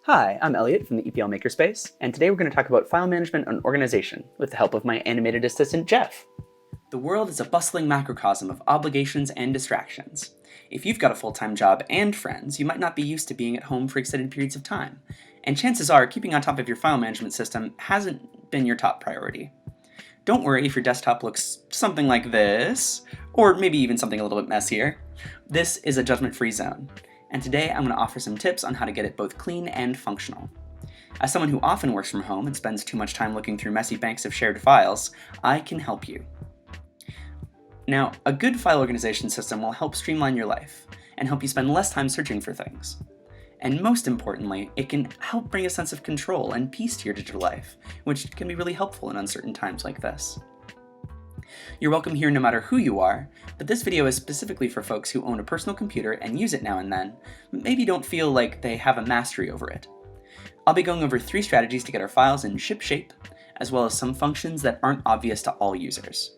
Hi, I'm Eliot from the EPL Makerspace, and today we're going to talk about file management and organization with the help of my animated assistant, Jeff. The world is a bustling macrocosm of obligations and distractions. If you've got a full-time job and friends, you might not be used to being at home for extended periods of time, and chances are keeping on top of your file management system hasn't been your top priority. Don't worry if your desktop looks something like this, or maybe even something a little bit messier. This is a judgment-free zone, and today I'm going to offer some tips on how to get it both clean and functional. As someone who often works from home and spends too much time looking through messy banks of shared files, I can help you. Now, a good file organization system will help streamline your life and help you spend less time searching for things. And most importantly, it can help bring a sense of control and peace to your digital life, which can be really helpful in uncertain times like this. You're welcome here no matter who you are, but this video is specifically for folks who own a personal computer and use it now and then, but maybe don't feel like they have a mastery over it. I'll be going over 3 strategies to get our files in ship shape, as well as some functions that aren't obvious to all users.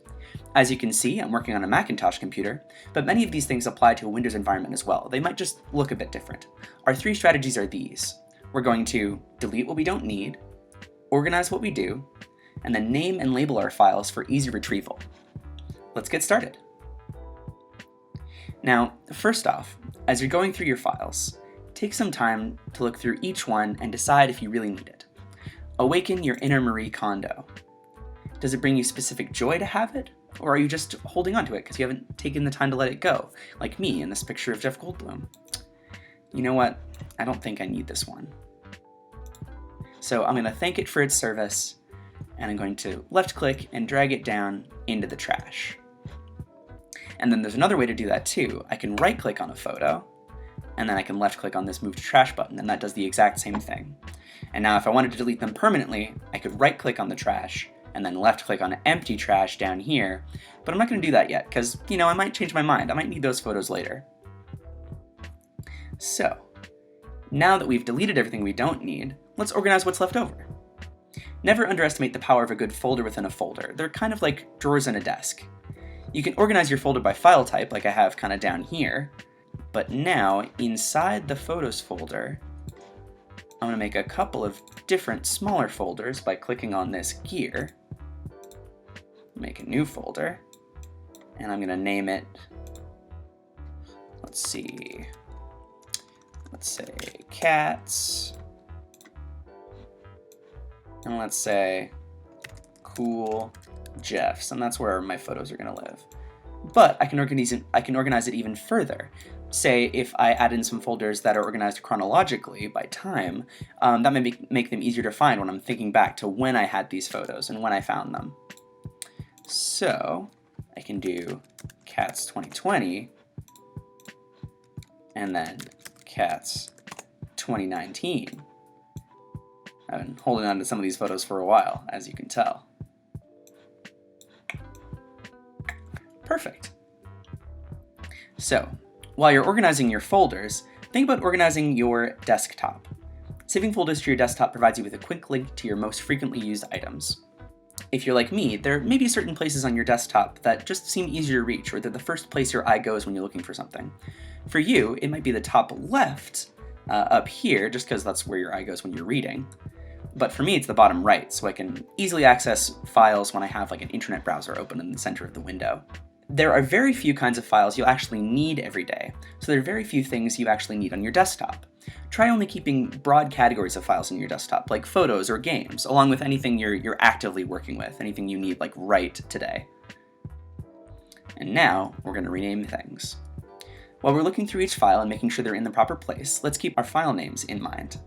As you can see, I'm working on a Macintosh computer, but many of these things apply to a Windows environment as well. They might just look a bit different. Our 3 strategies are these. We're going to delete what we don't need, organize what we do, and then name and label our files for easy retrieval. Let's get started. Now, first off, as you're going through your files, take some time to look through each one and decide if you really need it. Awaken your inner Marie Kondo. Does it bring you specific joy to have it? Or are you just holding on to it because you haven't taken the time to let it go, like me in this picture of Jeff Goldblum? You know what? I don't think I need this one. So I'm going to thank it for its service, and I'm going to left-click and drag it down into the trash. And then there's another way to do that too. I can right-click on a photo, and then I can left-click on this Move to Trash button, and that does the exact same thing. And now if I wanted to delete them permanently, I could right-click on the trash, and then left-click on empty trash down here, but I'm not going to do that yet, because, I might change my mind. I might need those photos later. So, now that we've deleted everything we don't need, let's organize what's left over. Never underestimate the power of a good folder within a folder. They're kind of like drawers in a desk. You can organize your folder by file type, like I have kind of down here, but now, inside the Photos folder, I'm going to make a couple of different smaller folders by clicking on this gear. Make a new folder, and I'm going to name it, let's say cats, and let's say cool Jeffs, and that's where my photos are going to live. But I can organize it even further. Say if I add in some folders that are organized chronologically by time, that may make them easier to find when I'm thinking back to when I had these photos and when I found them. So I can do cats 2020 and then cats 2019. I've been holding on to some of these photos for a while, as you can tell. Perfect. So, while you're organizing your folders, think about organizing your desktop. Saving folders to your desktop provides you with a quick link to your most frequently used items. If you're like me, there may be certain places on your desktop that just seem easier to reach, or they're the first place your eye goes when you're looking for something. For you, it might be the top left up here, just because that's where your eye goes when you're reading. But for me, it's the bottom right, so I can easily access files when I have like an internet browser open in the center of the window. There are very few kinds of files you'll actually need every day, so there are very few things you actually need on your desktop. Try only keeping broad categories of files in your desktop, like photos or games, along with anything you're actively working with, anything you need like right today. And now, we're going to rename things. While we're looking through each file and making sure they're in the proper place, let's keep our file names in mind.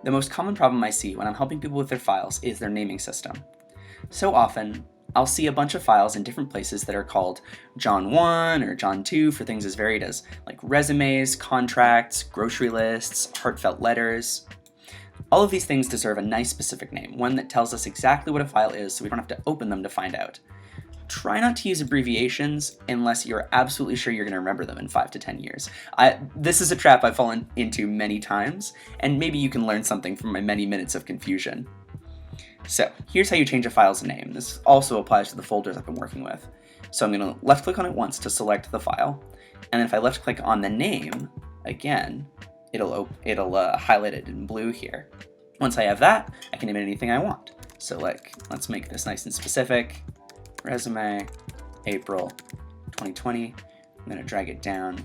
The most common problem I see when I'm helping people with their files is their naming system. So often, I'll see a bunch of files in different places that are called John 1 or John 2 for things as varied as like resumes, contracts, grocery lists, heartfelt letters. All of these things deserve a nice specific name, one that tells us exactly what a file is so we don't have to open them to find out. Try not to use abbreviations unless you're absolutely sure you're going to remember them in 5 to 10 years. This is a trap I've fallen into many times, and maybe you can learn something from my many minutes of confusion. So here's how you change a file's name. This also applies to the folders I've been working with. So I'm going to left click on it once to select the file, and then if I left click on the name again, it'll highlight it in blue here. Once I have that, I can name it anything I want. So like, let's make this nice and specific. Resume, April 2020. I'm gonna drag it down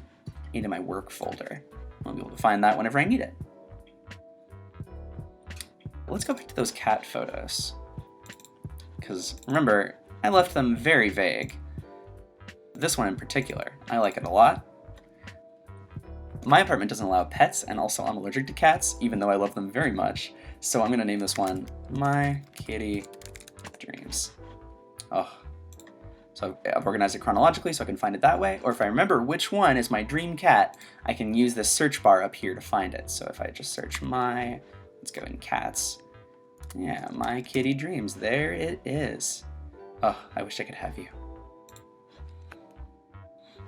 into my work folder. I'll be able to find that whenever I need it. Let's go back to those cat photos. Because remember, I left them very vague. This one in particular, I like it a lot. My apartment doesn't allow pets, and also I'm allergic to cats, even though I love them very much. So I'm gonna name this one My Kitty Dreams. Oh. So I've organized it chronologically so I can find it that way, or if I remember which one is my dream cat, I can use this search bar up here to find it. So if I just search let's go in cats. Yeah, My Kitty Dreams, there it is. Oh, I wish I could have you.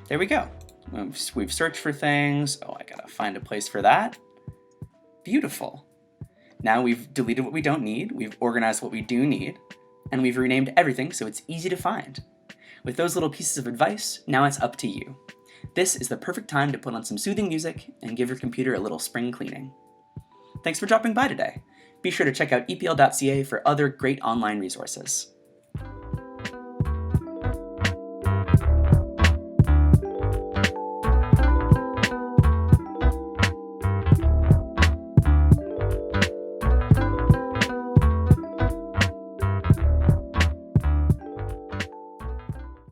There we go. We've searched for things. Oh, I gotta find a place for that. Beautiful. Now we've deleted what we don't need, we've organized what we do need, and we've renamed everything so it's easy to find. With those little pieces of advice, now it's up to you. This is the perfect time to put on some soothing music and give your computer a little spring cleaning. Thanks for dropping by today. Be sure to check out epl.ca for other great online resources.